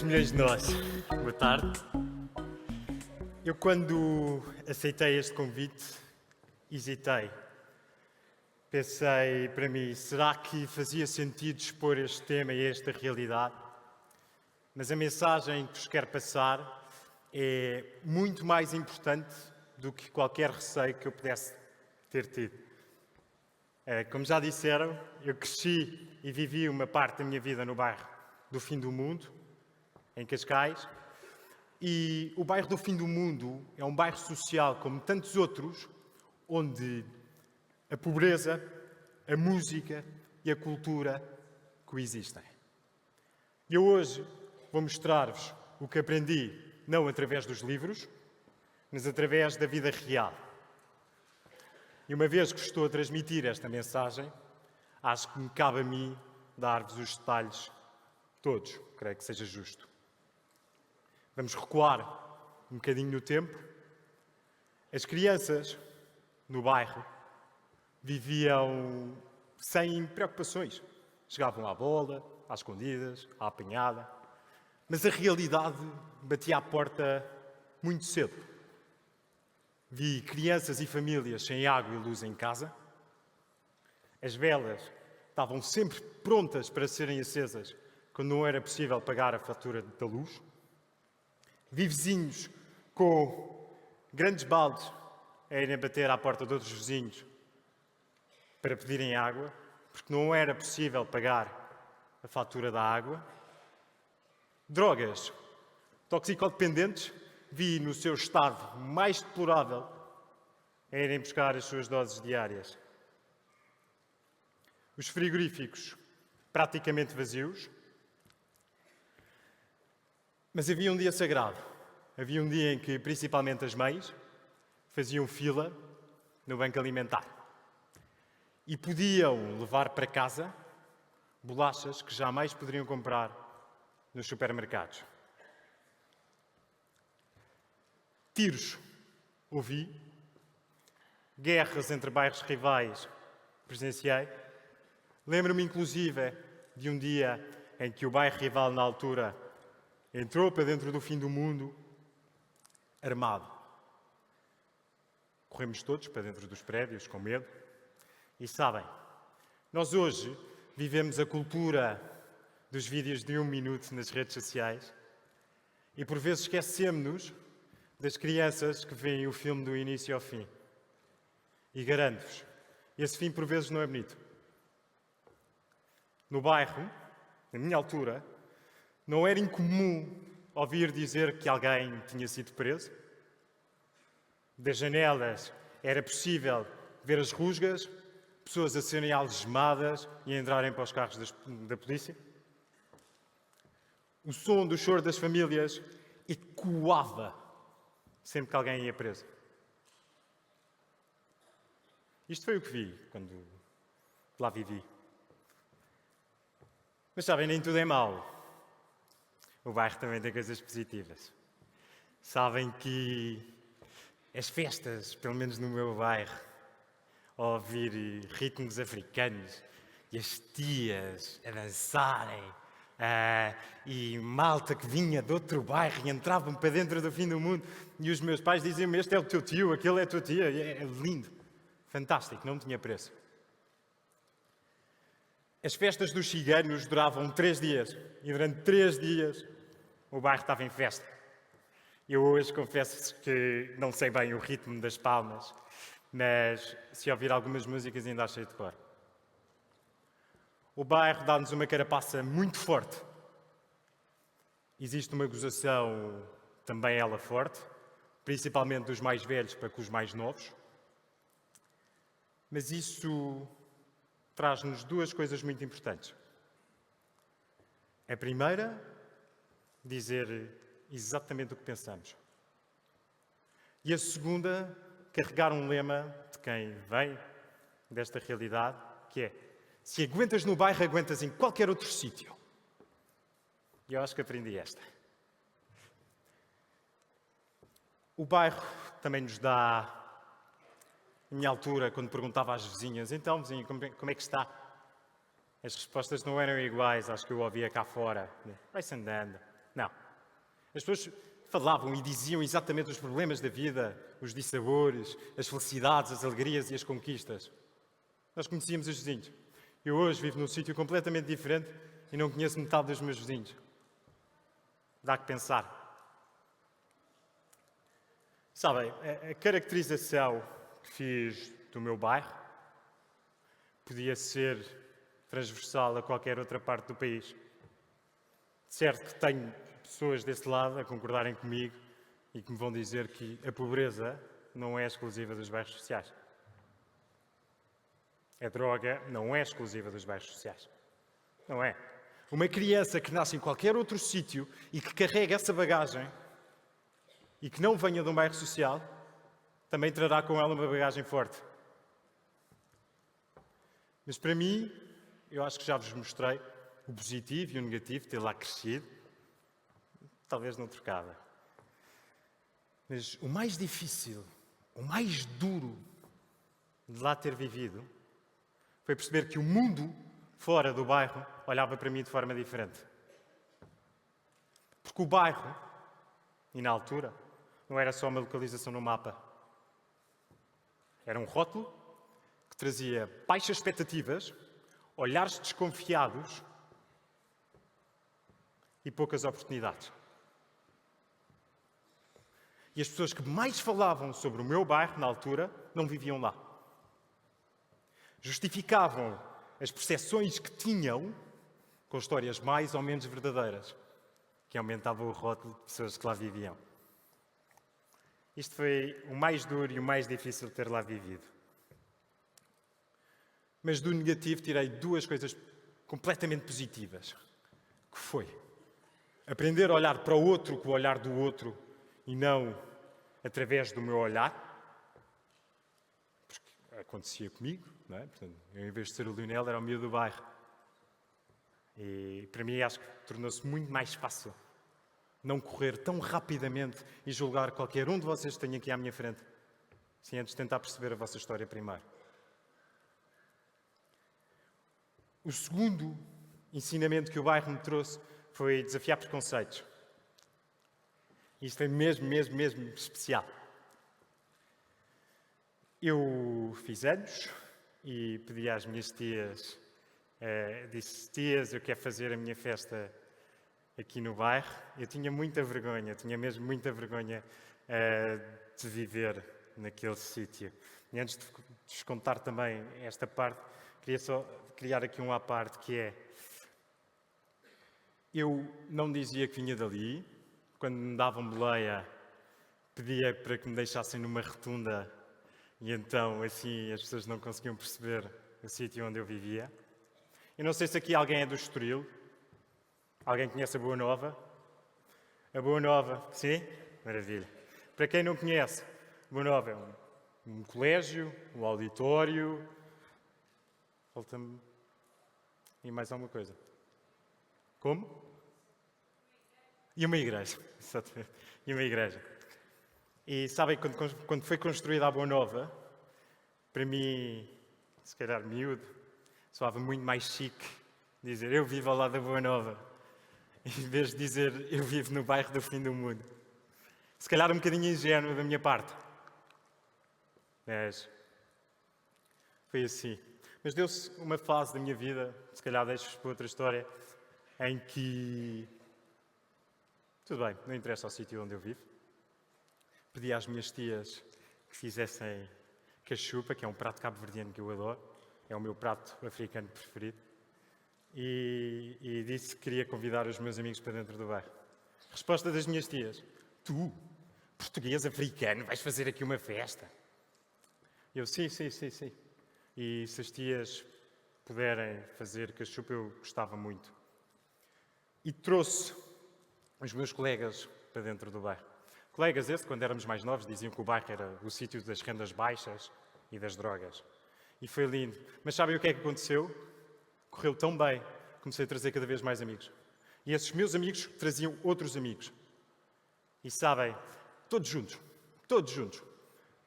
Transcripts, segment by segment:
2 milhões de nós. Boa tarde. Eu, quando aceitei este convite, hesitei. Pensei para mim, será que fazia sentido expor este tema e esta realidade? Mas a mensagem que vos quero passar é muito mais importante do que qualquer receio que eu pudesse ter tido. Como já disseram, eu cresci e vivi uma parte da minha vida no bairro do Fim do Mundo, em Cascais. E o bairro do Fim do Mundo é um bairro social, como tantos outros, onde a pobreza, a música e a cultura coexistem. E eu hoje vou mostrar-vos o que aprendi, não através dos livros, mas através da vida real. E uma vez que estou a transmitir esta mensagem, acho que me cabe a mim dar-vos os detalhes todos, creio que seja justo. Vamos recuar um bocadinho no tempo. As crianças no bairro viviam sem preocupações. Chegavam à bola, às escondidas, à apanhada. Mas a realidade batia à porta muito cedo. Vi crianças e famílias sem água e luz em casa. As velas estavam sempre prontas para serem acesas quando não era possível pagar a fatura da luz. Vi vizinhos com grandes baldes a irem bater à porta de outros vizinhos para pedirem água, porque não era possível pagar a fatura da água. Drogas, toxicodependentes, vi no seu estado mais deplorável a irem buscar as suas doses diárias. Os frigoríficos praticamente vazios. Mas havia um dia sagrado. Havia um dia em que, principalmente as mães, faziam fila no banco alimentar. E podiam levar para casa bolachas que jamais poderiam comprar nos supermercados. Tiros, ouvi. Guerras entre bairros rivais, presenciei. Lembro-me, inclusive, de um dia em que o bairro rival, na altura, entrou para dentro do Fim do Mundo, armado. Corremos todos para dentro dos prédios, com medo. E sabem, nós hoje vivemos a cultura dos vídeos de 1 minuto nas redes sociais e por vezes esquecemos-nos das crianças que veem o filme do início ao fim. E garanto-vos, esse fim por vezes não é bonito. No bairro, na minha altura, não era incomum ouvir dizer que alguém tinha sido preso. Das janelas era possível ver as rusgas, pessoas a serem algemadas e a entrarem para os carros da polícia. O som do choro das famílias ecoava sempre que alguém ia preso. Isto foi o que vi quando lá vivi. Mas sabem, nem tudo é mau. O bairro também tem coisas positivas. Sabem que as festas, pelo menos no meu bairro, ao ouvir ritmos africanos e as tias a dançarem, e malta que vinha de outro bairro e entravam para dentro do Fim do Mundo e os meus pais diziam-me: este é o teu tio, aquele é a tua tia. É lindo, fantástico, não tinha preço. As festas dos ciganos duravam 3 dias e durante 3 dias o bairro estava em festa. Eu hoje confesso que não sei bem o ritmo das palmas, mas se ouvir algumas músicas ainda achei de cor. O bairro dá-nos uma carapaça muito forte. Existe uma gozação, também ela forte, principalmente dos mais velhos para com os mais novos. Mas isso traz-nos 2 coisas muito importantes. A primeira, dizer exatamente o que pensamos. E a segunda, carregar um lema de quem vem desta realidade, que é: se aguentas no bairro, aguentas em qualquer outro sítio. E eu acho que aprendi esta. O bairro também nos dá, na minha altura, quando perguntava às vizinhas: então, vizinho, como é que está? As respostas não eram iguais às que eu ouvia cá fora. Vai-se andando. Não. As pessoas falavam e diziam exatamente os problemas da vida, os dissabores, as felicidades, as alegrias e as conquistas. Nós conhecíamos os vizinhos. Eu hoje vivo num sítio completamente diferente e não conheço metade dos meus vizinhos. Dá que pensar. Sabem, a caracterização que fiz do meu bairro podia ser transversal a qualquer outra parte do país. Certo que tenho pessoas desse lado a concordarem comigo e que me vão dizer que a pobreza não é exclusiva dos bairros sociais. A droga não é exclusiva dos bairros sociais. Não é. Uma criança que nasce em qualquer outro sítio e que carrega essa bagagem e que não venha de um bairro social, também trará com ela uma bagagem forte. Mas para mim, eu acho que já vos mostrei o positivo e o negativo de ter lá crescido. Talvez não trocava. Mas o mais difícil, o mais duro de lá ter vivido foi perceber que o mundo fora do bairro olhava para mim de forma diferente. Porque o bairro, e na altura, não era só uma localização no mapa. Era um rótulo que trazia baixas expectativas, olhares desconfiados e poucas oportunidades. E as pessoas que mais falavam sobre o meu bairro, na altura, não viviam lá. Justificavam as percepções que tinham com histórias mais ou menos verdadeiras, que aumentavam o rótulo de pessoas que lá viviam. Isto foi o mais duro e o mais difícil de ter lá vivido. Mas do negativo tirei duas coisas completamente positivas. Que foi aprender a olhar para o outro com o olhar do outro e não através do meu olhar. Porque acontecia comigo, não é? Portanto, eu, em vez de ser o Lionel, era o miúdo do bairro. E para mim acho que tornou-se muito mais fácil não correr tão rapidamente e julgar qualquer um de vocês que tenha aqui à minha frente, sem antes tentar perceber a vossa história primeiro. O segundo ensinamento que o bairro me trouxe foi desafiar preconceitos. Isto foi mesmo especial. Eu fiz anos e pedi às minhas tias, disse: tias, eu quero fazer a minha festa aqui no bairro. Eu tinha muita vergonha, tinha mesmo muita vergonha de viver naquele sítio. E antes de vos contar também esta parte, queria só criar aqui um à parte, que é: eu não dizia que vinha dali. Quando me davam boleia, pedia para que me deixassem numa rotunda e então assim as pessoas não conseguiam perceber o sítio onde eu vivia. Eu não sei se aqui alguém é do Estoril. Alguém conhece a Boa Nova? A Boa Nova, sim? Maravilha. Para quem não conhece, Boa Nova é um colégio, um auditório. Falta-me... E mais alguma coisa. Como? E uma igreja. Exatamente. E uma igreja. E sabem, quando foi construída a Boa Nova, para mim, se calhar miúdo, soava muito mais chique dizer eu vivo ao lado da Boa Nova, em vez de dizer eu vivo no bairro do fim do mundo. Se calhar um bocadinho ingênuo da minha parte. Mas foi assim. Mas deu-se uma fase da minha vida, se calhar deixo-vos para outra história, em que... Tudo bem, não interessa ao sítio onde eu vivo. Pedi às minhas tias que fizessem cachupa, que é um prato cabo-verdiano que eu adoro. É o meu prato africano preferido. E disse que queria convidar os meus amigos para dentro do bairro. Resposta das minhas tias: tu, português africano, vais fazer aqui uma festa? Eu, sim. E se as tias puderem fazer cachupa, eu gostava muito. E trouxe os meus colegas para dentro do bairro. Colegas esses, quando éramos mais novos, diziam que o bairro era o sítio das rendas baixas e das drogas. E foi lindo. Mas sabem o que é que aconteceu? Correu tão bem, comecei a trazer cada vez mais amigos. E esses meus amigos traziam outros amigos. E sabem, todos juntos.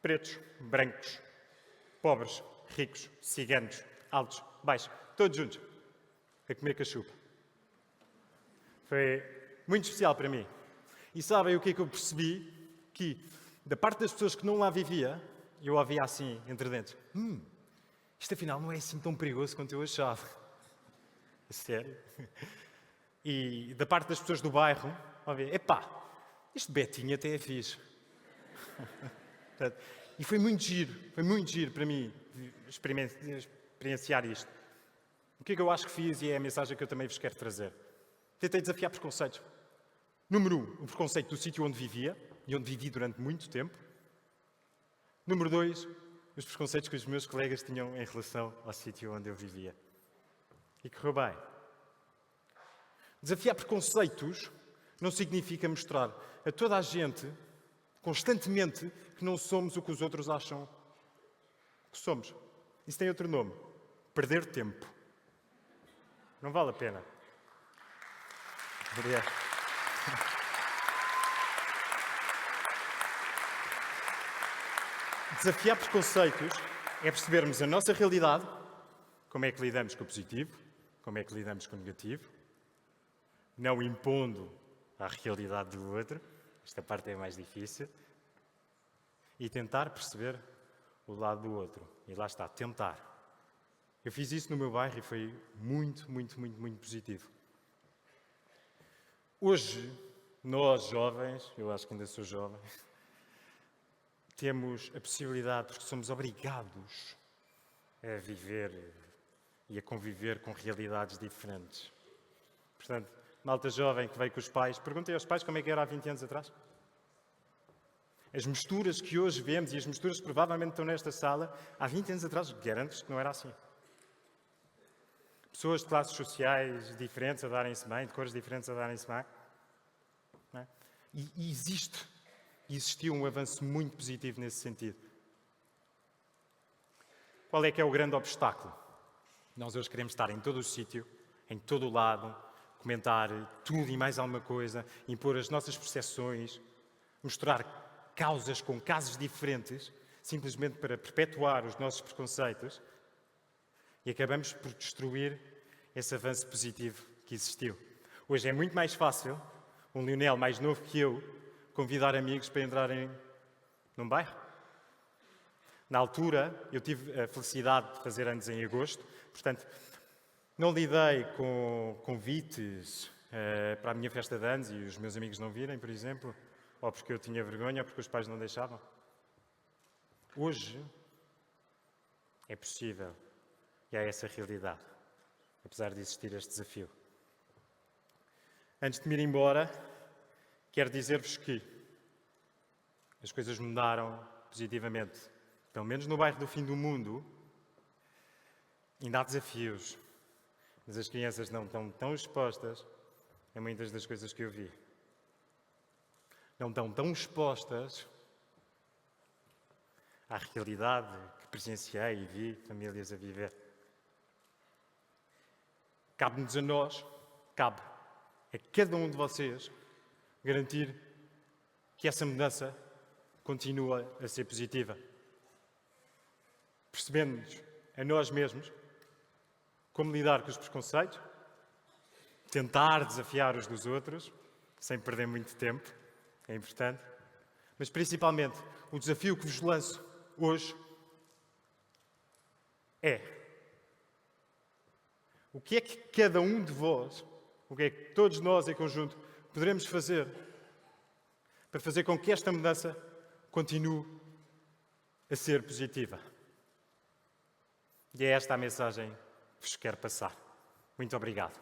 Pretos, brancos, pobres, ricos, ciganos, altos, baixos, todos juntos, a comer cachupa. Foi muito especial para mim. E sabem o que é que eu percebi? Que, da parte das pessoas que não lá vivia, eu ouvia assim, entre dentes. Isto afinal não é assim tão perigoso quanto eu achava. A sério? E da parte das pessoas do bairro, ouvia, epá, este Betinho até é fixe. E foi muito giro para mim experienciar isto. O que é que eu acho que fiz e é a mensagem que eu também vos quero trazer? Tentei desafiar preconceitos. Número 1, o preconceito do sítio onde vivia e onde vivi durante muito tempo. Número 2, os preconceitos que os meus colegas tinham em relação ao sítio onde eu vivia. E correu bem. Desafiar preconceitos não significa mostrar a toda a gente, constantemente, que não somos o que os outros acham que somos. Isso tem outro nome. Perder tempo. Não vale a pena. Obrigado. Desafiar preconceitos é percebermos a nossa realidade, como é que lidamos com o positivo, como é que lidamos com o negativo, não impondo a realidade do outro, esta parte é mais difícil, e tentar perceber o lado do outro. E lá está, tentar. Eu fiz isso no meu bairro e foi muito positivo. Hoje, nós jovens, eu acho que ainda sou jovem, temos a possibilidade, porque somos obrigados a viver e a conviver com realidades diferentes. Portanto, malta jovem que veio com os pais, perguntem aos pais como é que era há 20 anos atrás. As misturas que hoje vemos e as misturas que provavelmente estão nesta sala, há 20 anos atrás, garanto-vos que não era assim. Pessoas de classes sociais diferentes a darem-se bem, de cores diferentes a darem-se bem. Não é? E existiu um avanço muito positivo nesse sentido. Qual é que é o grande obstáculo? Nós hoje queremos estar em todo o sítio, em todo o lado, comentar tudo e mais alguma coisa, impor as nossas percepções, mostrar causas com casos diferentes, simplesmente para perpetuar os nossos preconceitos, e acabamos por destruir esse avanço positivo que existiu. Hoje é muito mais fácil um Lionel mais novo que eu convidar amigos para entrarem num bairro. Na altura, eu tive a felicidade de fazer anos em agosto, portanto, não lidei com convites para a minha festa de anos e os meus amigos não virem, por exemplo, ou porque eu tinha vergonha ou porque os pais não deixavam. Hoje é possível e há essa realidade, apesar de existir este desafio. Antes de me ir embora, quero dizer-vos que as coisas mudaram positivamente. Pelo menos no bairro do fim do mundo, ainda há desafios, mas as crianças não estão tão expostas a muitas das coisas que eu vi. Não estão tão expostas à realidade que presenciei e vi famílias a viver. Cabe-nos a nós, cabe a cada um de vocês, garantir que essa mudança continua a ser positiva. Percebendo-nos a nós mesmos como lidar com os preconceitos, tentar desafiar os dos outros, sem perder muito tempo, é importante, mas principalmente o desafio que vos lanço hoje é: o que é que cada um de vós, o que é que todos nós em conjunto poderemos fazer para fazer com que esta mudança continue a ser positiva? E é esta a mensagem que vos quero passar. Muito obrigado.